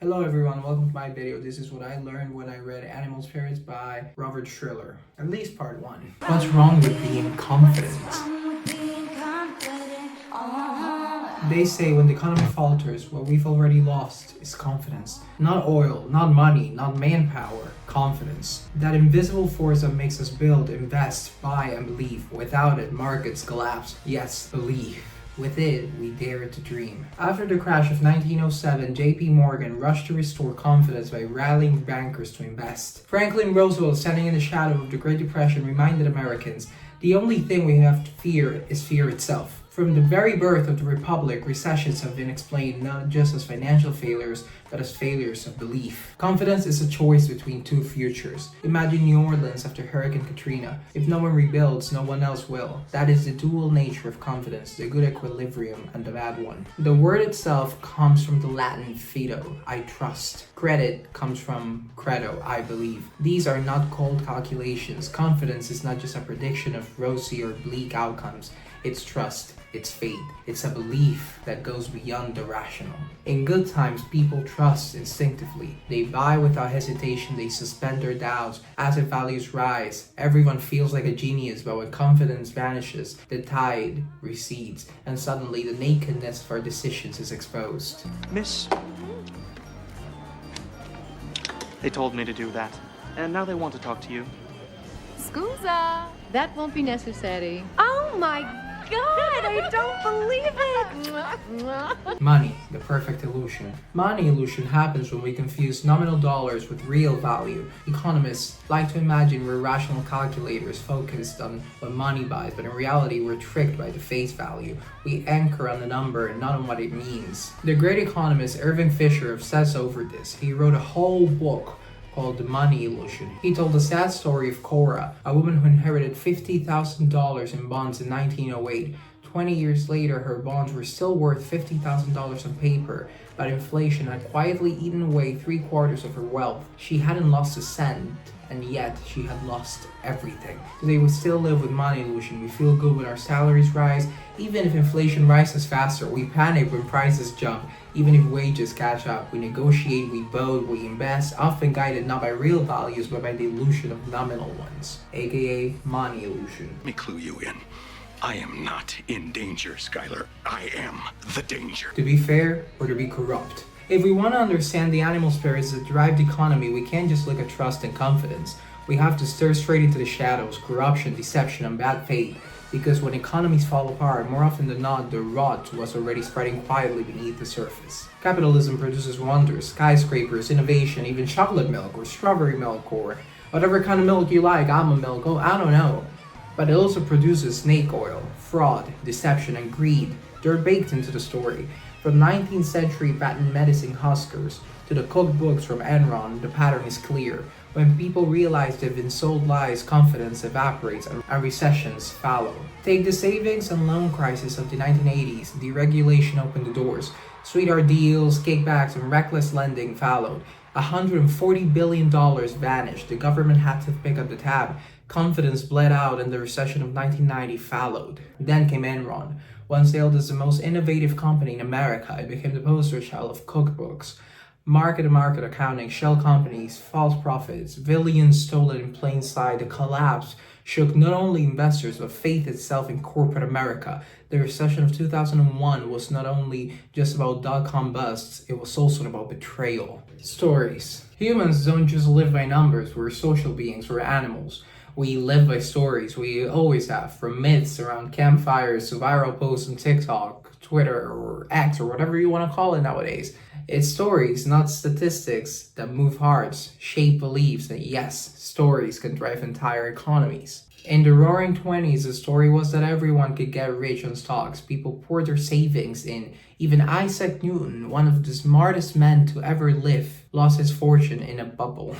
Hello everyone, welcome to my video. This is what I learned when I read Animal Spirits by Robert Schiller. At least part 1. What's wrong with being confident? They say when the economy falters, what we've already lost is confidence. Not oil, not money, not manpower, confidence. That invisible force that makes us build, invest, buy, and believe. Without it, markets collapse. Yes, believe. With it, we dare to dream. After the crash of 1907, J.P. Morgan rushed to restore confidence by rallying bankers to invest. Franklin Roosevelt, standing in the shadow of the Great Depression, reminded Americans, the only thing we have to fear is fear itself. From the very birth of the Republic, recessions have been explained not just as financial failures, but as failures of belief. Confidence is a choice between two futures. Imagine New Orleans after Hurricane Katrina. If no one rebuilds, no one else will. That is the dual nature of confidence, the good equilibrium and the bad one. The word itself comes from the Latin fido, I trust. Credit comes from credo, I believe. These are not cold calculations. Confidence is not just a prediction of rosy or bleak outcomes. It's trust, it's faith, it's a belief that goes beyond the rational. In good times, people trust instinctively. They buy without hesitation, they suspend their doubts. Asset values rise, everyone feels like a genius, but when confidence vanishes, the tide recedes, and suddenly the nakedness of our decisions is exposed. Miss, they told me to do that, and now they want to talk to you. Scusa! That won't be necessary. Oh my God! I don't believe it! Money, the perfect illusion. Money illusion happens when we confuse nominal dollars with real value. Economists like to imagine we're rational calculators focused on what money buys, but in reality we're tricked by the face value. We anchor on the number and not on what it means. The great economist Irving Fisher obsessed over this. He wrote a whole book called The Money Illusion. He told the sad story of Cora, a woman who inherited $50,000 in bonds in 1908. 20 years later, her bonds were still worth $50,000 on paper, but inflation had quietly eaten away 3/4 of her wealth. She hadn't lost a cent, and yet she had lost everything. Today we still live with money illusion. We feel good when our salaries rise. Even if inflation rises faster, we panic when prices jump. Even if wages catch up, we negotiate, we vote, we invest, often guided not by real values but by the illusion of nominal ones, aka money illusion. Let me clue you in. I am not in danger, Skylar. I am the danger. To be fair or to be corrupt. If we want to understand the animal spirits that drive the economy, we can't just look at trust and confidence. We have to stare straight into the shadows, corruption, deception, and bad faith. Because when economies fall apart, more often than not, the rot was already spreading quietly beneath the surface. Capitalism produces wonders, skyscrapers, innovation, even chocolate milk or strawberry milk or whatever kind of milk you like, almond milk, I don't know. But it also produces snake oil, fraud, deception, and greed. They're baked into the story. From 19th century patent medicine huskers to the cookbooks from Enron, the pattern is clear. When people realize they've been sold lies, confidence evaporates and recessions follow. Take the savings and loan crisis of the 1980s. Deregulation opened the doors. Sweetheart deals, kickbacks, and reckless lending followed. $140 billion vanished. The government had to pick up the tab. Confidence bled out and the recession of 1990 followed. Then came Enron. Once hailed as the most innovative company in America, it became the poster child of cookbooks. Market-to-market accounting, shell companies, false profits, billions stolen in plain sight. The collapse shook not only investors but faith itself in corporate America. The recession of 2001 was not only just about dot-com busts, it was also about betrayal. Stories. Humans don't just live by numbers, we're social beings, we're animals. We live by stories, we always have, from myths around campfires to viral posts on TikTok, Twitter, or X, or whatever you want to call it nowadays. It's stories, not statistics, that move hearts, shape beliefs, and yes, stories can drive entire economies. In the roaring 20s, the story was that everyone could get rich on stocks. People poured their savings in. Even Isaac Newton, one of the smartest men to ever live, lost his fortune in a bubble.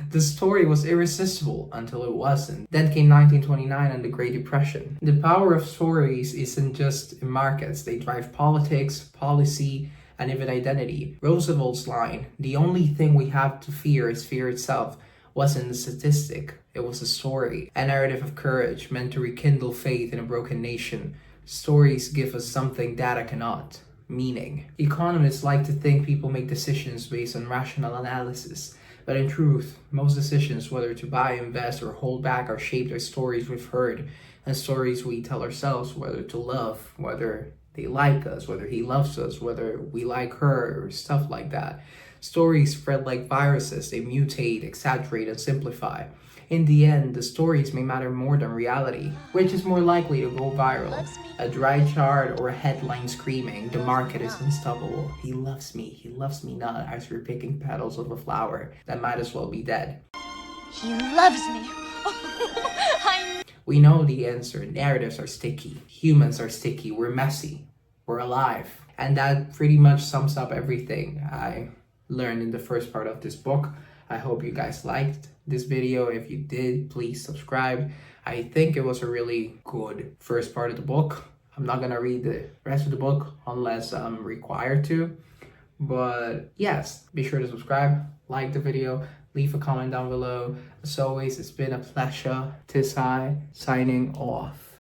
The story was irresistible until it wasn't. Then came 1929 and the Great Depression. The power of stories isn't just in markets, they drive politics, policy, and even identity. Roosevelt's line, "The only thing we have to fear is fear itself," wasn't a statistic, it was a story. A narrative of courage meant to rekindle faith in a broken nation. Stories give us something data cannot. meaning. Economists like to think people make decisions based on rational analysis, but in truth, most decisions, whether to buy, invest, or hold back, are shaped by stories we've heard and stories we tell ourselves, whether to love, whether they like us, whether he loves us, whether we like her, or stuff like that. Stories spread like viruses. They mutate, exaggerate, and simplify. In the end, the stories may matter more than reality. Which is more likely to go viral? A dry chart or a headline screaming, "The market is unstoppable. He loves me not," as you're picking petals of a flower that might as well be dead. He loves me. We know the answer. Narratives are sticky. Humans are sticky. We're messy. We're alive. And that pretty much sums up everything I learned in the first part of this book. I hope you guys liked this video. If you did, please subscribe. I think it was a really good first part of the book. I'm not gonna read the rest of the book unless I'm required to. But yes, be sure to subscribe, like the video, leave a comment down below. As always, it's been a pleasure. Tis I, signing off.